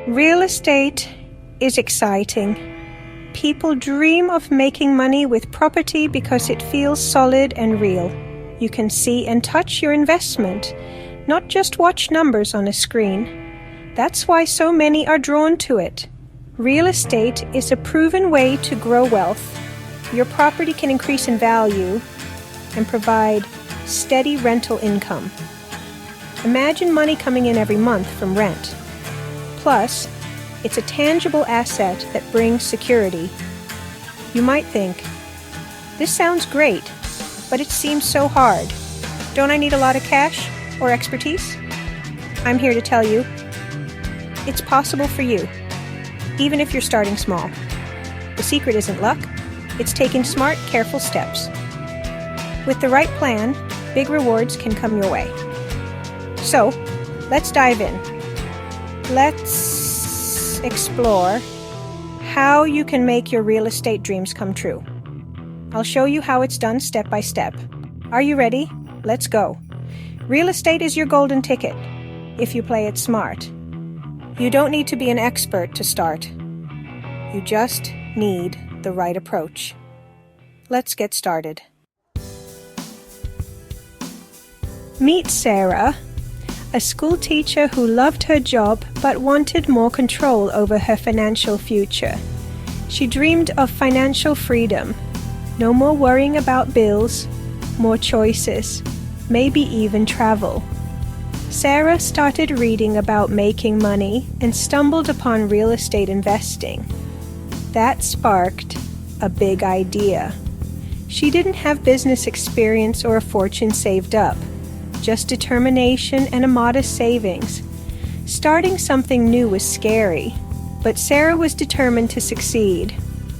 Real estate is exciting. People dream of making money with property because it feels solid and real. You can see and touch your investment, not just watch numbers on a screen. That's why so many are drawn to it. Real estate is a proven way to grow wealth. Your property can increase in value and provide steady rental income. Imagine money coming in every month from rent. Plus, it's a tangible asset that brings security. You might think, this sounds great, but it seems so hard. Don't I need a lot of cash or expertise? I'm here to tell you, it's possible for you, even if you're starting small. The secret isn't luck, it's taking smart, careful steps. With the right plan, big rewards can come your way. So, let's dive in. Let's explore how you can make your real estate dreams come true. I'll show you how it's done step by step. Are you ready? Let's go. Real estate is your golden ticket, if you play it smart. You don't need to be an expert to start. You just need the right approach. Let's get started. Meet Sarah, a school teacher who loved her job but wanted more control over her financial future. She dreamed of financial freedom. No more worrying about bills, more choices, maybe even travel. Sarah started reading about making money and stumbled upon real estate investing. That sparked a big idea. She didn't have business experience or a fortune saved up, just determination and a modest savings. Starting something new was scary, but Sarah was determined to succeed.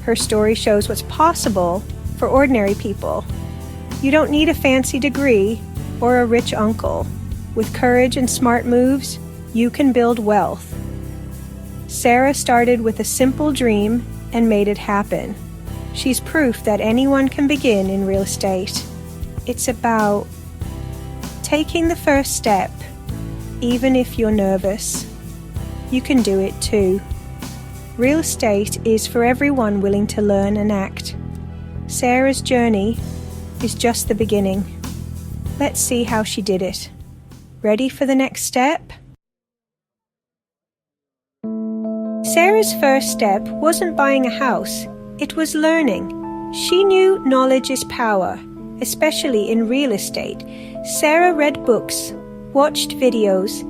Her story shows what's possible for ordinary people. You don't need a fancy degree or a rich uncle. With courage and smart moves, you can build wealth. Sarah started with a simple dream and made it happen. She's proof that anyone can begin in real estate. It's about taking the first step, even if you're nervous. You can do it too. Real estate is for everyone willing to learn and act. Sarah's journey is just the beginning. Let's see how she did it. Ready for the next step? Sarah's first step wasn't buying a house, it was learning. She knew knowledge is power, especially in real estate. Sarah read books, watched videos,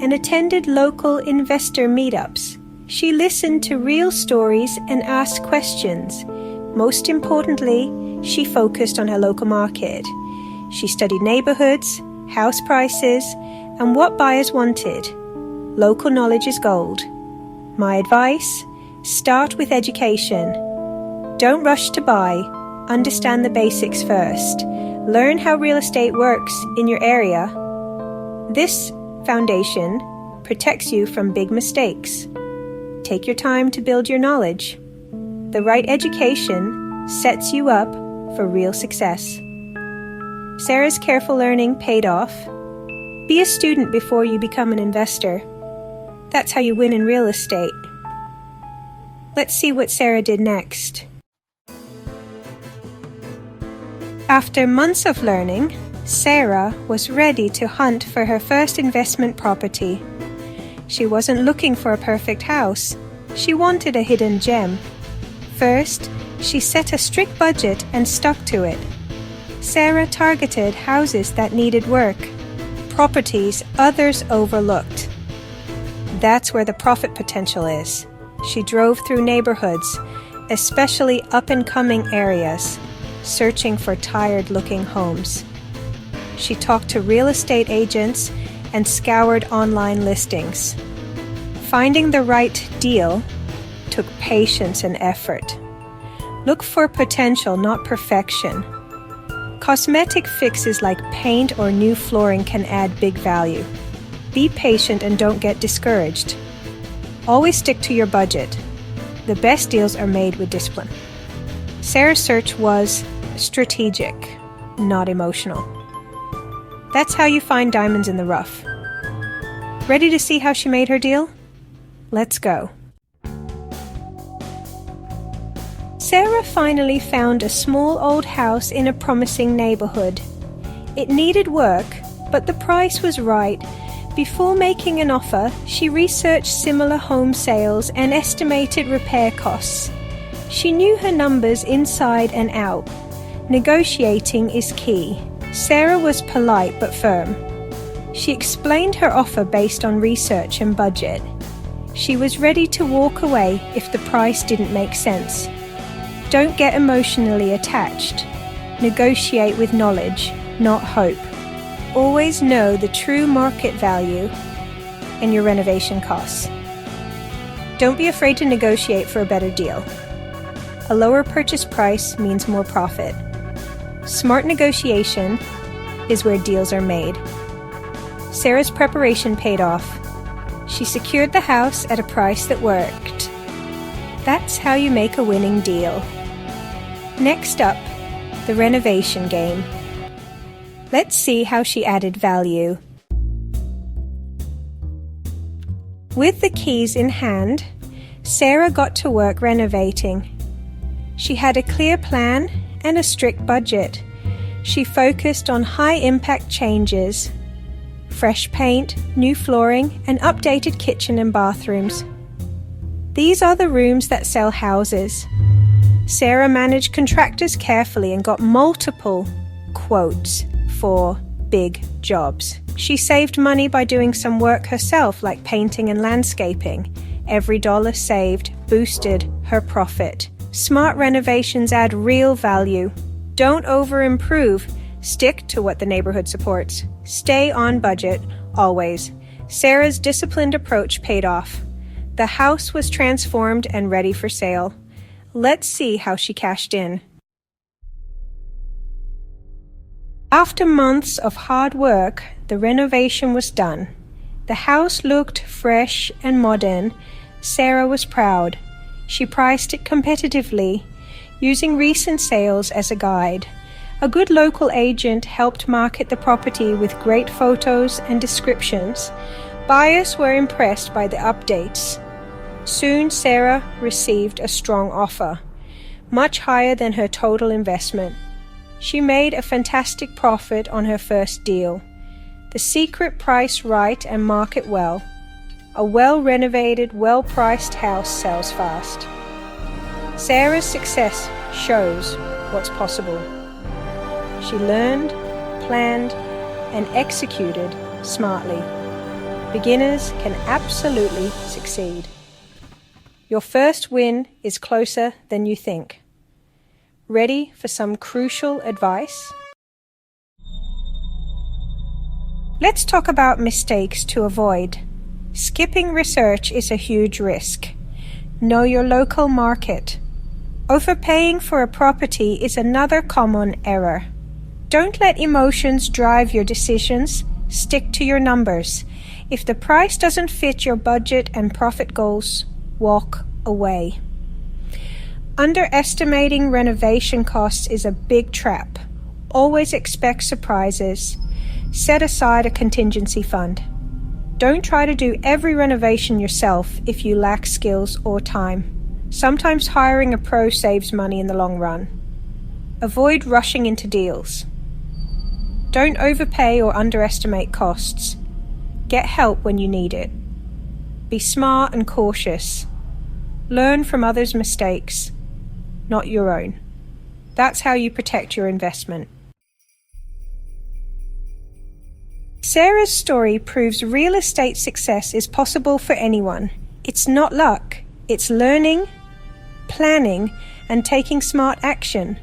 and attended local investor meetups. She listened to real stories and asked questions. Most importantly, she focused on her local market. She studied neighborhoods, house prices, and what buyers wanted. Local knowledge is gold. My advice: start with education. Don't rush to buy. Understand the basics first. Learn how real estate works in your area. This foundation protects you from big mistakes. Take your time to build your knowledge. The right education sets you up for real success. Sarah's careful learning paid off. Be a student before you become an investor. That's how you win in real estate. Let's see what Sarah did next. After months of learning, Sarah was ready to hunt for her first investment property. She wasn't looking for a perfect house. She wanted a hidden gem. First, she set a strict budget and stuck to it. Sarah targeted houses that needed work, properties others overlooked. That's where the profit potential is. She drove through neighborhoods, especially up-and-coming areas, searching for tired-looking homes. She talked to real estate agents and scoured online listings. Finding the right deal took patience and effort. Look for potential, not perfection. Cosmetic fixes like paint or new flooring can add big value. Be patient and don't get discouraged. Always stick to your budget. The best deals are made with discipline. Sarah's search was strategic, not emotional. That's how you find diamonds in the rough. Ready to see how she made her deal? Let's go. Sarah finally found a small old house in a promising neighborhood. It needed work, but the price was right. Before making an offer, she researched similar home sales and estimated repair costs. She knew her numbers inside and out. Negotiating is key. Sarah was polite but firm. She explained her offer based on research and budget. She was ready to walk away if the price didn't make sense. Don't get emotionally attached. Negotiate with knowledge, not hope. Always know the true market value and your renovation costs. Don't be afraid to negotiate for a better deal. A lower purchase price means more profit. Smart negotiation is where deals are made. Sarah's preparation paid off. She secured the house at a price that worked. That's how you make a winning deal. Next up, the renovation game. Let's see how she added value. With the keys in hand, Sarah got to work renovating. She had a clear plan and a strict budget. She focused on high-impact changes: fresh paint, new flooring, and updated kitchen and bathrooms. These are the rooms that sell houses. Sarah managed contractors carefully and got multiple quotes for big jobs. She saved money by doing some work herself, like painting and landscaping. Every dollar saved boosted her profit. Smart renovations add real value. Don't over-improve. Stick to what the neighborhood supports. Stay on budget, always. Sarah's disciplined approach paid off. The house was transformed and ready for sale. Let's see how she cashed in. After months of hard work, the renovation was done. The house looked fresh and modern. Sarah was proud. She priced it competitively, using recent sales as a guide. A good local agent helped market the property with great photos and descriptions. Buyers were impressed by the updates. Soon, Sarah received a strong offer, much higher than her total investment. She made a fantastic profit on her first deal. The secret: price right and market well. A well-renovated, well-priced house sells fast. Sarah's success shows what's possible. She learned, planned, and executed smartly. Beginners can absolutely succeed. Your first win is closer than you think. Ready for some crucial advice? Let's talk about mistakes to avoid. Skipping research is a huge risk. Know your local market. Overpaying for a property is another common error. Don't let emotions drive your decisions. Stick to your numbers. If the price doesn't fit your budget and profit goals, walk away. Underestimating renovation costs is a big trap. Always expect surprises. Set aside a contingency fund. Don't try to do every renovation yourself if you lack skills or time. Sometimes hiring a pro saves money in the long run. Avoid rushing into deals. Don't overpay or underestimate costs. Get help when you need it. Be smart and cautious. Learn from others' mistakes, not your own. That's how you protect your investment. Sarah's story proves real estate success is possible for anyone. It's not luck, it's learning, planning, and taking smart action.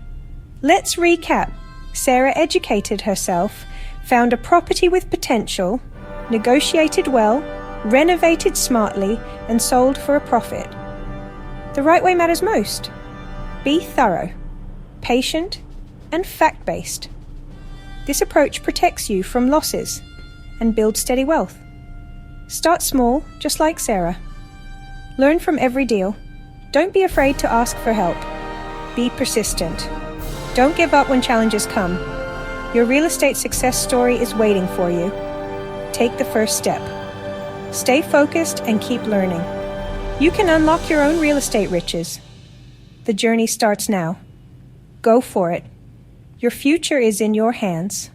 Let's recap. Sarah educated herself, found a property with potential, negotiated well, renovated smartly, and sold for a profit. The right way matters most. Be thorough, patient, and fact-based. This approach protects you from losses and builds steady wealth. Start small, just like Sarah. Learn from every deal. Don't be afraid to ask for help. Be persistent. Don't give up when challenges come. Your real estate success story is waiting for you. Take the first step. Stay focused and keep learning. You can unlock your own real estate riches. The journey starts now. Go for it. Your future is in your hands.